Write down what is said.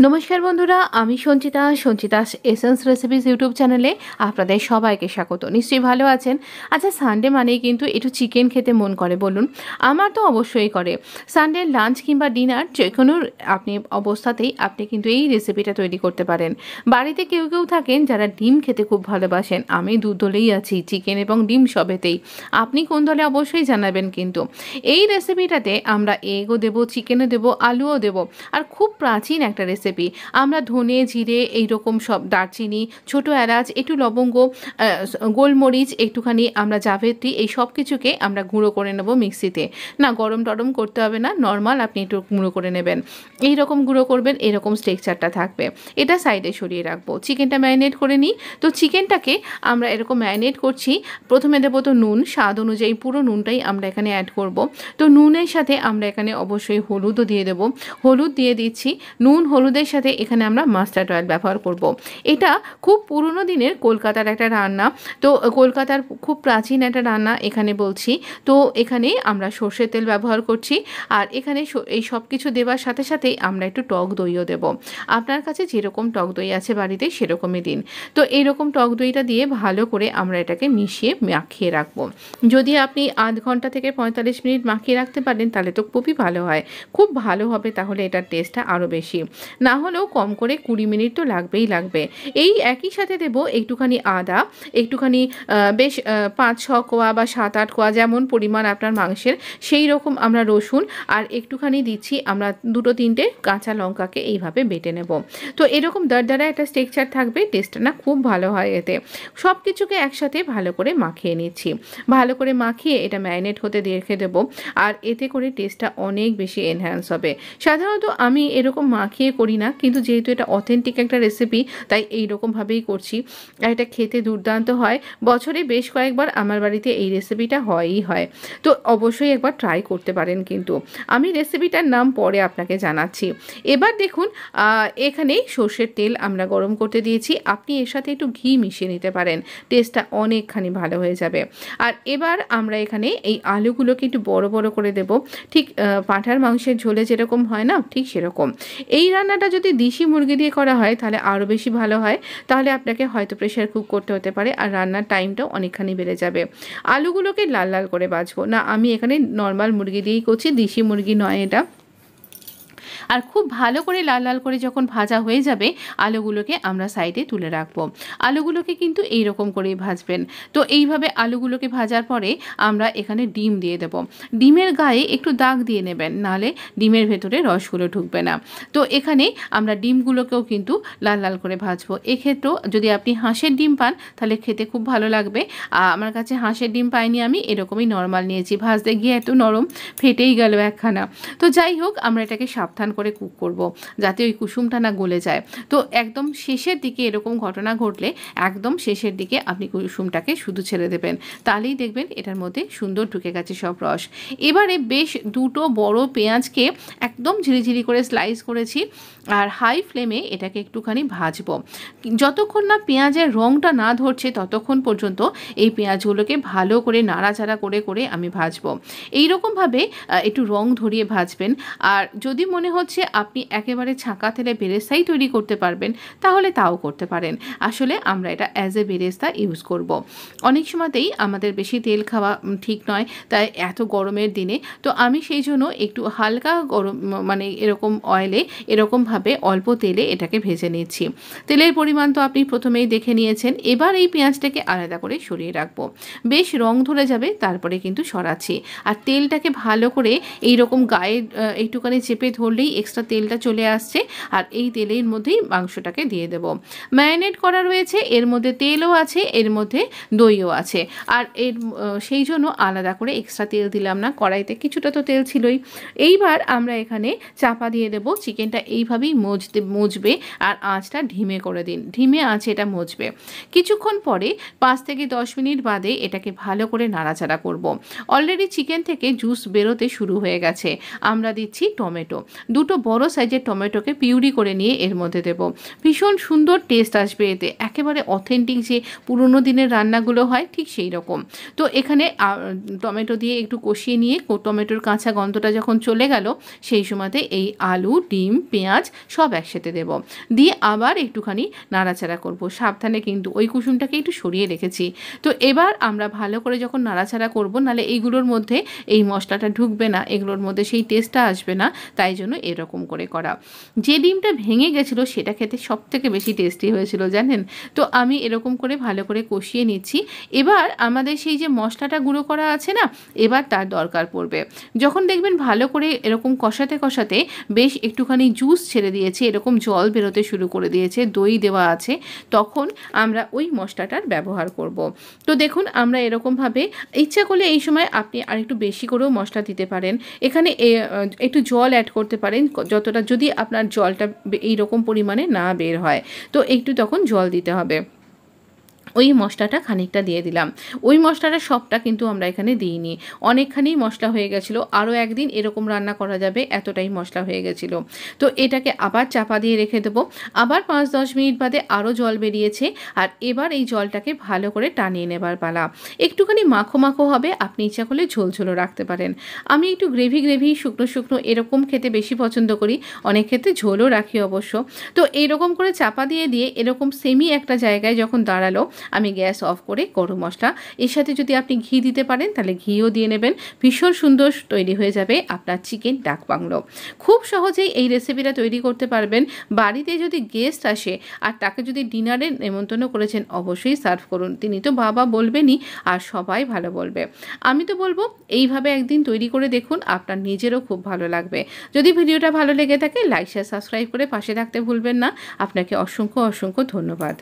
নমস্কার বন্ধুরা, আমি সঞ্চিতা এসেন্স রেসিপিস ইউটিউব চ্যানেলে আপনাদের সবাইকে স্বাগত। নিশ্চয়ই ভালো আছেন। আচ্ছা, সানডে মানেই কিন্তু একটু চিকেন খেতে মন করে বলুন? আমার তো অবশ্যই করে। সানডে লাঞ্চ কিংবা ডিনার যে কোনো আপনি অবস্থাতেই আপনি কিন্তু এই রেসিপিটা তৈরি করতে পারেন। বাড়িতে কেউ থাকেন যারা ডিম খেতে খুব ভালোবাসেন। আমি দুদলেই আছি, চিকেন এবং ডিম সবেতেই। আপনি কোন দলে অবশ্যই জানাবেন কিন্তু। এই রেসিপিটাতে আমরা এগও দেবো, চিকেনও দেবো, আলুও দেবো। আর খুব প্রাচীন একটা রেসিপি। আমরা ধনে, জিরে, এইরকম সব, দারচিনি, ছোট এলাচ, একটু লবঙ্গ, গোলমরিচ, একটুখানি আমরা জাভেত্রী, এই সব কিছুকে আমরা গুঁড়ো করে নেব মিক্সিতে। না গরম টরম করতে হবে না, নর্মাল আপনি একটু গুঁড়ো করে নেবেন। এইরকম গুঁড়ো করবেন, এরকম স্ট্রাকচারটা থাকবে। এটা সাইডে সরিয়ে রাখবো। চিকেনটা ম্যারিনেট করে নিই। তো চিকেনটাকে আমরা এরকম ম্যারিনেট করছি। প্রথমে দেবো তো নুন, স্বাদ অনুযায়ী পুরো নুনটাই আমরা এখানে অ্যাড করব। তো নুনের সাথে আমরা এখানে অবশ্যই হলুদও দিয়ে দেবো। হলুদ দিয়ে দিচ্ছি। নুন হলুদের সাথে এখানে আমরা মাস্টার্ড অয়েল ব্যবহার করব। এটা খুব পুরনো দিনের কলকাতার একটা রান্না। তো কলকাতার খুব প্রাচীন একটা রান্না এখানে বলছি। তো এখানে আমরা সর্ষের তেল ব্যবহার করছি। আর এখানে এই সব কিছু দেওয়ার সাথে সাথেই আমরা একটু টক দইও দেব। আপনার কাছে যেরকম টক দই আছে বাড়িতে সেরকমই দিন। তো এইরকম টক দইটা দিয়ে ভালো করে আমরা এটাকে মিশিয়ে মাখিয়ে রাখবো। যদি আপনি আধ ঘন্টা থেকে 45 মিনিট মাখিয়ে রাখতে পারেন তাহলে তো খুবই ভালো হয়, খুব ভালো হবে। তাহলে এটার টেস্টটা আরও বেশি, না হলেও কম করে 20 মিনিট তো লাগবেই লাগবে। এই একই সাথে দেব একটুখানি আদা, একটুখানি বেশ 5-6 কোয়া বা 7-8 কোয়া, যেমন পরিমাণ আপনার মাংসের সেই রকম আমরা রসুন, আর একটুখানি দিচ্ছি আমরা 2-3টে কাঁচা লঙ্কাকে এইভাবে বেটে নেব। তো এরকম দরদরা একটা স্ট্রাকচার থাকবে, টেস্টটা না খুব ভালো হয় এতে। সব কিছুকে একসাথে ভালো করে মাখিয়ে নিচ্ছি। ভালো করে মাখিয়ে এটা ম্যারিনেট হতে রেখে দেবো। আর এতে করে টেস্টটা অনেক বেশি এনহ্যান্স হবে। সাধারণত আমি এরকম মাখিয়ে করি না, কিন্তু যেহেতু এটা অথেন্টিক একটা রেসিপি তাই এইরকমভাবেই করছি। আর এটা খেতে দুর্দান্ত হয়। বছরে বেশ কয়েকবার আমার বাড়িতে এই রেসিপিটা হয়ই হয়। তো অবশ্যই একবার ট্রাই করতে পারেন কিন্তু। আমি রেসিপিটার নাম পরে আপনাকে জানাচ্ছি। এবার দেখুন, এখানে সর্ষের তেল আমরা গরম করতে দিয়েছি। আপনি এর সাথে একটু ঘি মিশিয়ে নিতে পারেন, টেস্টটা অনেকখানি ভালো হয়ে যাবে। আর এবার আমরা এখানে এই আলুগুলোকে একটু বড় বড় করে দেব, ঠিক পাঁঠার মাংসের ঝোলে যেরকম হয় না, ঠিক সেরকম। এই রান্নাটা যদি দেশি মুরগি দিয়ে করা হয় তাহলে আরও বেশি ভালো হয়। তাহলে আপনাকে হয়তো প্রেশার কুক করতে হতে পারে, আর রান্নার টাইমটাও অনেকখানি বেড়ে যাবে। আলুগুলোকে লাল লাল করে ভাজবো না, আমি এখানে নর্মাল মুরগি দিয়েই করছি, দেশি মুরগি নয় এটা। আর খুব ভালো করে লাল লাল করে যখন ভাজা হয়ে যাবে আলুগুলোকে আমরা সাইডে তুলে রাখবো। আলুগুলোকে কিন্তু এই রকম করেই ভাজবেন। তো এইভাবে আলুগুলোকে ভাজার পরে আমরা এখানে ডিম দিয়ে দেব। ডিমের গায়ে একটু দাগ দিয়ে নেবেন, নাহলে ডিমের ভেতরে রসগুলো ঢুকবে না। তো এখানে আমরা ডিমগুলোকেও কিন্তু লাল লাল করে ভাজবো। এক্ষেত্রেও যদি আপনি হাঁসের ডিম পান তাহলে খেতে খুব ভালো লাগবে। আমার কাছে হাঁসের ডিম পাইনি, আমি এরকমই নর্মাল নিয়েছি। ভাজতে গিয়ে এত নরম, ফেটেই গেল একখানা। তো যাই হোক, আমরা এটাকে সাবধান করে কুক করব যাতে ওই কুসুমটা না গলে যায়। তো একদম শেষের দিকে এরকম ঘটনা ঘটলে একদম শেষের দিকে আপনি কুসুমটাকে শুধু ছেড়ে দেবেন, তাহলেই দেখবেন এটার মধ্যে সুন্দর ঢুকে গেছে সব রস। এবারে বেশ 2টো বড় পেঁয়াজকে একদম ঝিরিঝিরি করে স্লাইস করেছি, আর হাই ফ্লেমে এটাকে একটুখানি ভাজবো। যতক্ষণ না পেঁয়াজের রঙটা না ধরছে ততক্ষণ পর্যন্ত এই পেঁয়াজগুলোকে ভালো করে নাড়াচাড়া করে করে আমি ভাজবো। এইরকমভাবে একটু রং ধরিয়ে ভাজবেন। আর যদি মনে হচ্ছে আপনি একেবারে ছাঁকা তেলে বেরেস্তাই তৈরি করতে পারবেন তাহলে তাও করতে পারেন। আসলে আমরা এটা অ্যাজ এ বেরেস্তা ইউজ করব। অনেক সময়তেই আমাদের বেশি তেল খাওয়া ঠিক নয়, তাই এত গরমের দিনে তো আমি সেই জন্য একটু হালকা গরম, মানে এরকম অয়েলে এরকমভাবে অল্প তেলে এটাকে ভেজে নিচ্ছি। তেলের পরিমাণ তো আপনি প্রথমেই দেখে নিয়েছেন। এবার এই পেঁয়াজটাকে আলাদা করে সরিয়ে রাখবো। বেশ রং ধরে যাবে তারপরে কিন্তু সরাচ্ছি। আর তেলটাকে ভালো করে এইরকম গায়ে একটুখানি চেপে ধরলেই এক্সট্রা তেলটা চলে আসছে। আর এই তেলের মধ্যেই মাংসটাকে দিয়ে দেব। ম্যারিনেট করা রয়েছে, এর মধ্যে তেলও আছে, এর মধ্যে দইও আছে। আর সেই জন্য আলাদা করে এক্সট্রা তেল দিলাম না, কড়াইতে কিছুটা তো তেল ছিলই। এইবার আমরা এখানে চাপা দিয়ে দেব। চিকেনটা এইভাবেই মজবে, আর আঁচটা ধিমে করে দিন, ধিমে আঁচে এটা মজবে। কিছুক্ষণ পরে 5 থেকে 10 মিনিট বাদে এটাকে ভালো করে নাড়াচাড়া করব। অলরেডি চিকেন থেকে জুস বেরোতে শুরু হয়ে গেছে। আমরা দিচ্ছি টমেটো, দুটো বড় সাইজের টমেটোকে পিউরি করে নিয়ে এর মধ্যে দেব। ভীষণ সুন্দর টেস্ট আসবে এতে, একেবারে অথেন্টিক যে পুরোনো দিনের রান্নাগুলো হয় ঠিক সেই রকম। তো এখানে টমেটো দিয়ে একটু কষিয়ে নিয়ে টমেটোর কাঁচা গন্ধটা যখন চলে গেল সেই সময়তে এই আলু, ডিম, পেঁয়াজ সব একসাথে দেব, দিয়ে আবার একটুখানি নাড়াচাড়া করব। সাবধানে কিন্তু ওই কুসুমটাকে একটু সরিয়ে রেখেছি। তো এবার আমরা ভালো করে যখন নাড়াচাড়া করব, নাহলে এইগুলোর মধ্যে এই মশলাটা ঢুকবে না, এগুলোর মধ্যে সেই টেস্টটা আসবে না, তাই জন্য এরকম করে করা। যে ডিমটা ভেঙে গেছিলো সেটা খেতে সবথেকে বেশি টেস্টি হয়েছিল জানেন। তো আমি এরকম করে ভালো করে কষিয়ে নিচ্ছি। এবার আমাদের সেই যে মশলাটা গুঁড়ো করা আছে না, এবার তার দরকার পড়বে। যখন দেখবেন ভালো করে এরকম কষাতে কষাতে বেশ একটুখানি জুস ছেড়ে দিয়েছে, এরকম জল বেরোতে শুরু করে দিয়েছে, দই দেওয়া আছে, তখন আমরা ওই মশলাটার ব্যবহার করব। তো দেখুন আমরা এরকমভাবে ইচ্ছা করলে এই সময় আপনি আরেকটু বেশি করেও মশলা দিতে পারেন, এখানে একটু জল অ্যাড করতে পারেন যতটা, যদি আপনার জলটা এইরকম পরিমাণে না বের হয় তো একটু তখন জল দিতে হবে। ওই মশলাটা খানিকটা দিয়ে দিলাম। ওই মশলাটা সবটা কিন্তু আমরা এখানে দিইনি, অনেকখানি মশলা হয়ে গেছিলো, আরও একদিন এরকম রান্না করা যাবে এতটাই মশলা হয়ে গেছিলো। তো এটাকে আবার চাপা দিয়ে রেখে দেবো। আবার 5-10 মিনিট বাদে আরও জল বেরিয়েছে, আর এবার এই জলটাকে ভালো করে টানিয়ে নেবার পালা। একটুখানি মাখো মাখো হবে, আপনি ইচ্ছা করলে ঝোল ঝোলও রাখতে পারেন। আমি একটু গ্রেভি শুকনো শুকনো এরকম খেতে বেশি পছন্দ করি, অনেক ক্ষেত্রে ঝোলও রাখি অবশ্য। তো এইরকম করে চাপা দিয়ে এরকম সেমি একটা জায়গায় যখন দাঁড়ালো, আমি গ্যাস অফ করে গরম মশলা, এর সাথে যদি আপনি ঘি দিতে পারেন তাহলে ঘিও দিয়ে নেবেন। ভীষণ সুন্দর তৈরি হয়ে যাবে আপনার চিকেন ডাক বাংলো। খুব সহজেই এই রেসিপিটা তৈরি করতে পারবেন। বাড়িতে যদি গেস্ট আসে আর তাকে যদি ডিনারে নেমন্তন্ন করেছেন, অবশ্যই সার্ভ করুন, তিনি তো বাবা বলবেনই আর সবাই ভালো বলবে। আমি তো বলবো এইভাবে একদিন তৈরি করে দেখুন, আপনার নিজেরও খুব ভালো লাগবে। যদি ভিডিওটা ভালো লেগে থাকে লাইক শেয়ার সাবস্ক্রাইব করে পাশে থাকতে ভুলবেন না। আপনাকে অসংখ্য অসংখ্য ধন্যবাদ।